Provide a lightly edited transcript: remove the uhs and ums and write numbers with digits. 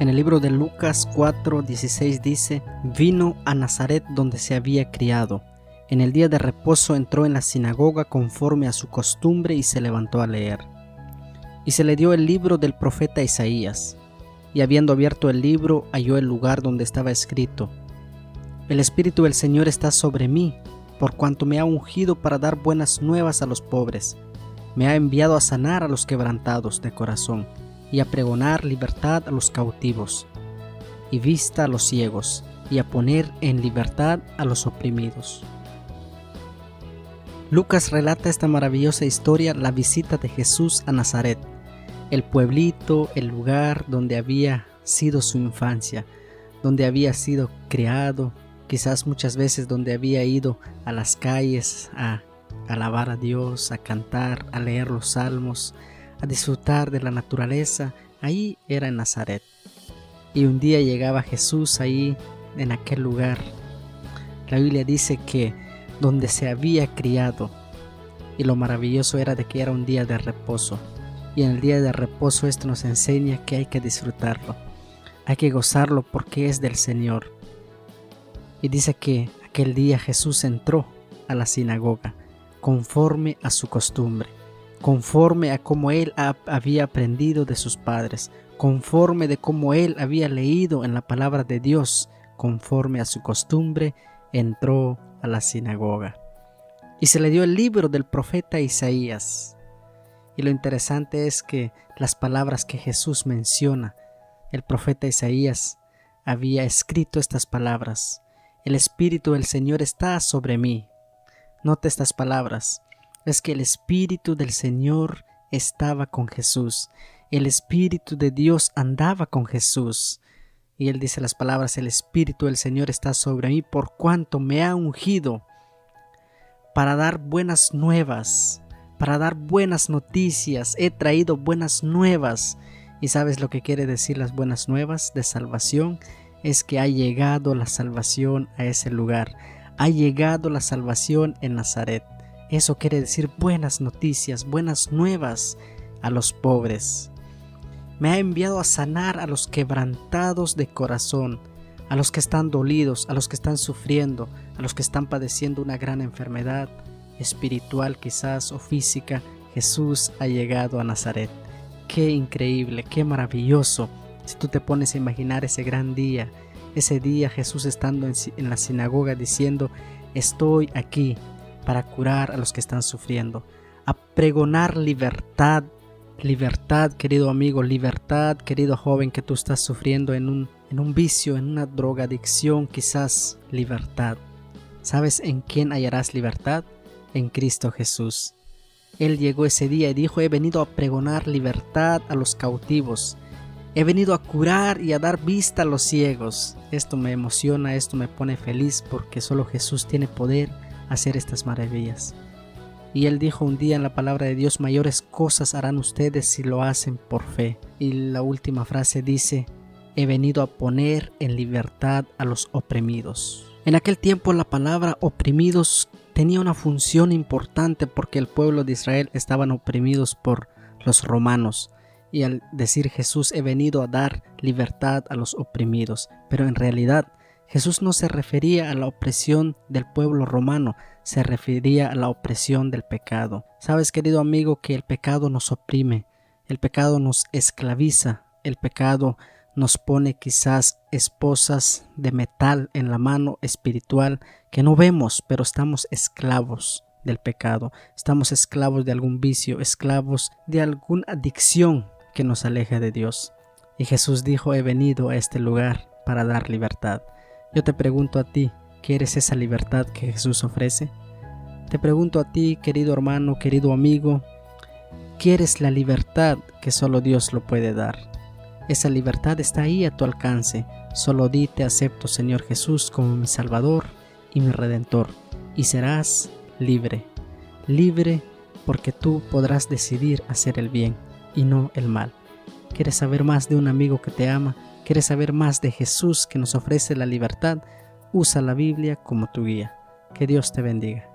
En el libro de Lucas 4:16 dice: vino a Nazaret donde se había criado. En el día de reposo entró en la sinagoga conforme a su costumbre y se levantó a leer. Y se le dio el libro del profeta Isaías. Y habiendo abierto el libro, halló el lugar donde estaba escrito: El Espíritu del Señor está sobre mí, por cuanto me ha ungido para dar buenas nuevas a los pobres. Me ha enviado a sanar a los quebrantados de corazón, y a pregonar libertad a los cautivos, y vista a los ciegos, y a poner en libertad a los oprimidos. Lucas relata esta maravillosa historia, la visita de Jesús a Nazaret, el pueblito, el lugar donde había sido su infancia, donde había sido criado, quizás muchas veces donde había ido a las calles a alabar a Dios, a cantar, a leer los salmos, a disfrutar de la naturaleza. Ahí era en Nazaret. Y un día llegaba Jesús ahí, en aquel lugar. La Biblia dice que donde se había criado, y lo maravilloso era de que era un día de reposo. Y en el día de reposo esto nos enseña que hay que disfrutarlo, hay que gozarlo porque es del Señor. Y dice que aquel día Jesús entró a la sinagoga conforme a su costumbre, conforme a cómo él había aprendido de sus padres, conforme de cómo él había leído en la palabra de Dios, conforme a su costumbre, entró a la sinagoga. Y se le dio el libro del profeta Isaías. Y lo interesante es que las palabras que Jesús menciona, el profeta Isaías había escrito estas palabras: el Espíritu del Señor está sobre mí. Nota estas palabras. Es que el Espíritu del Señor estaba con Jesús. El Espíritu de Dios andaba con Jesús. Y él dice las palabras: el Espíritu del Señor está sobre mí por cuanto me ha ungido para dar buenas nuevas, para dar buenas noticias. He traído buenas nuevas. ¿Y sabes lo que quiere decir las buenas nuevas de salvación? Es que ha llegado la salvación a ese lugar. Ha llegado la salvación en Nazaret. Eso quiere decir buenas noticias, buenas nuevas a los pobres. Me ha enviado a sanar a los quebrantados de corazón, a los que están dolidos, a los que están sufriendo, a los que están padeciendo una gran enfermedad espiritual quizás o física. Jesús ha llegado a Nazaret. Qué increíble, qué maravilloso. Si tú te pones a imaginar ese gran día, ese día Jesús estando en la sinagoga diciendo: estoy aquí para curar a los que están sufriendo, a pregonar libertad, libertad, querido amigo, libertad, querido joven, que tú estás sufriendo en un vicio, en una drogadicción, quizás libertad. ¿Sabes en quién hallarás libertad? En Cristo Jesús. Él llegó ese día y dijo: he venido a pregonar libertad a los cautivos. He venido a curar y a dar vista a los ciegos. Esto me emociona, esto me pone feliz, porque solo Jesús tiene poder a hacer estas maravillas. Y él dijo un día en la palabra de Dios: mayores cosas harán ustedes si lo hacen por fe. Y la última frase dice: he venido a poner en libertad a los oprimidos. En aquel tiempo la palabra oprimidos tenía una función importante, porque el pueblo de Israel estaban oprimidos por los romanos. Y al decir Jesús: he venido a dar libertad a los oprimidos, pero en realidad Jesús no se refería a la opresión del pueblo romano, se refería a la opresión del pecado. Sabes, querido amigo, que el pecado nos oprime, el pecado nos esclaviza, el pecado nos pone quizás esposas de metal en la mano espiritual que no vemos, pero estamos esclavos del pecado, estamos esclavos de algún vicio, esclavos de alguna adicción que nos aleja de Dios. Y Jesús dijo: he venido a este lugar para dar libertad. Yo te pregunto a ti: ¿quieres esa libertad que Jesús ofrece? Te pregunto a ti, querido hermano, querido amigo: ¿quieres la libertad que solo Dios lo puede dar? Esa libertad está ahí a tu alcance. Solo di: te acepto, Señor Jesús, como mi Salvador y mi Redentor, y serás libre. Libre porque tú podrás decidir hacer el bien y no el mal. ¿Quieres saber más de un amigo que te ama? ¿Quieres saber más de Jesús que nos ofrece la libertad? Usa la Biblia como tu guía. Que Dios te bendiga.